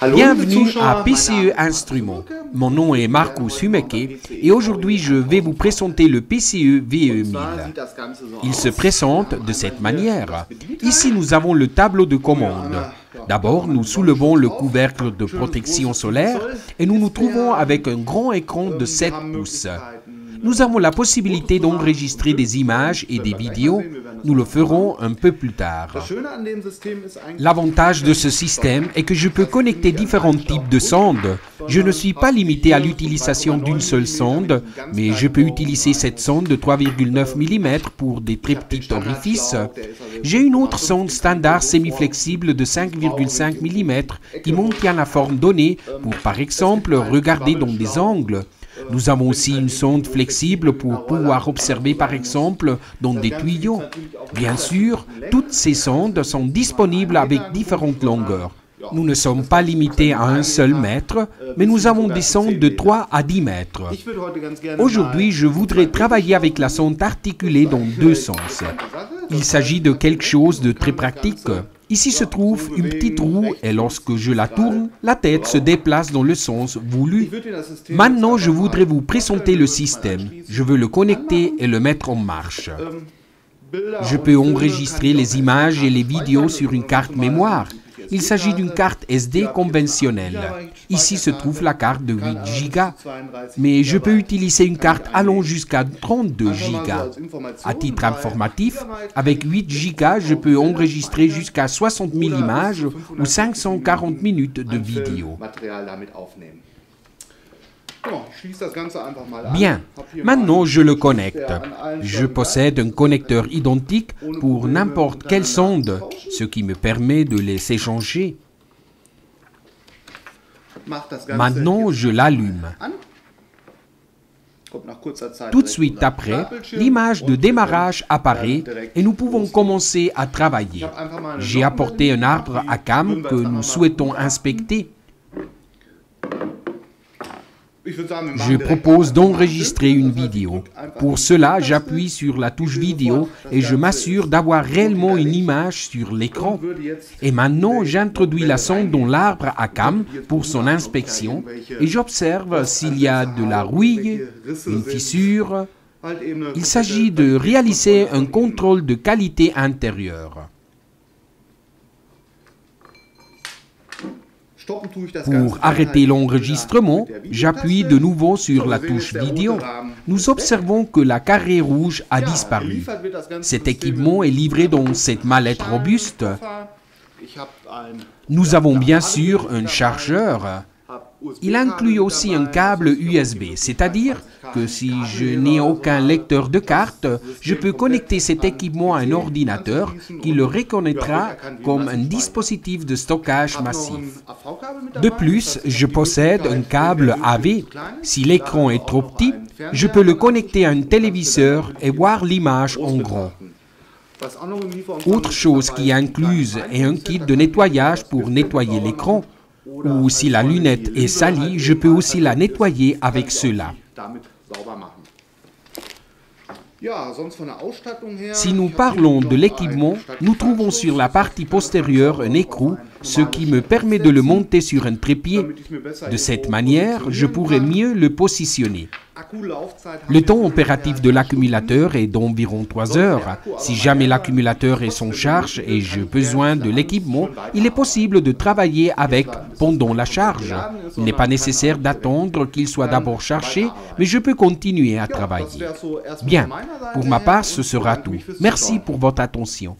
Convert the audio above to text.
Bienvenue à PCE Instruments. Mon nom est Markus Humeke et aujourd'hui je vais vous présenter le PCE VE1000. Il se présente de cette manière. Ici nous avons le tableau de commande. D'abord nous soulevons le couvercle de protection solaire et nous nous trouvons avec un grand écran de 7 pouces. Nous avons la possibilité d'enregistrer des images et des vidéos. Nous le ferons un peu plus tard. L'avantage de ce système est que je peux connecter différents types de sondes. Je ne suis pas limité à l'utilisation d'une seule sonde, mais je peux utiliser cette sonde de 3,9 mm pour des très petits orifices. J'ai une autre sonde standard semi-flexible de 5,5 mm qui maintient la forme donnée pour, par exemple, regarder dans des angles. Nous avons aussi une sonde flexible pour pouvoir observer par exemple dans des tuyaux. Bien sûr, toutes ces sondes sont disponibles avec différentes longueurs. Nous ne sommes pas limités à un seul mètre, mais nous avons des sondes de 3 à 10 mètres. Aujourd'hui, je voudrais travailler avec la sonde articulée dans deux sens. Il s'agit de quelque chose de très pratique. Ici se trouve une petite roue et lorsque je la tourne, la tête se déplace dans le sens voulu. Maintenant, je voudrais vous présenter le système. Je veux le connecter et le mettre en marche. Je peux enregistrer les images et les vidéos sur une carte mémoire. Il s'agit d'une carte SD conventionnelle. Ici se trouve la carte de 8 Go, mais je peux utiliser une carte allant jusqu'à 32 Go. À titre informatif, avec 8 Go, je peux enregistrer jusqu'à 60 000 images ou 540 minutes de vidéo. Bien, maintenant je le connecte. Je possède un connecteur identique pour n'importe quelle sonde, ce qui me permet de les échanger. Maintenant je l'allume. Tout de suite après, l'image de démarrage apparaît et nous pouvons commencer à travailler. J'ai apporté un arbre à cam que nous souhaitons inspecter. Je propose d'enregistrer une vidéo. Pour cela, j'appuie sur la touche vidéo et je m'assure d'avoir réellement une image sur l'écran. Et maintenant, j'introduis la sonde dans l'arbre à cam pour son inspection et j'observe s'il y a de la rouille, une fissure. Il s'agit de réaliser un contrôle de qualité intérieure. Pour arrêter l'enregistrement, j'appuie de nouveau sur la touche vidéo. Nous observons que la carrée rouge a disparu. Cet équipement est livré dans cette mallette robuste. Nous avons bien sûr un chargeur. Il inclut aussi un câble USB, c'est-à-dire que si je n'ai aucun lecteur de carte, je peux connecter cet équipement à un ordinateur qui le reconnaîtra comme un dispositif de stockage massif. De plus, je possède un câble AV. Si l'écran est trop petit, je peux le connecter à un téléviseur et voir l'image en grand. Autre chose qui est incluse est un kit de nettoyage pour nettoyer l'écran. Ou si la lunette est salie, je peux aussi la nettoyer avec cela. Si nous parlons de l'équipement, nous trouvons sur la partie postérieure un écrou, ce qui me permet de le monter sur un trépied. De cette manière, je pourrai mieux le positionner. Le temps opératif de l'accumulateur est d'environ 3 heures. Si jamais l'accumulateur est sans charge et j'ai besoin de l'équipement, il est possible de travailler avec pendant la charge. Il n'est pas nécessaire d'attendre qu'il soit d'abord chargé, mais je peux continuer à travailler. Bien, pour ma part, ce sera tout. Merci pour votre attention.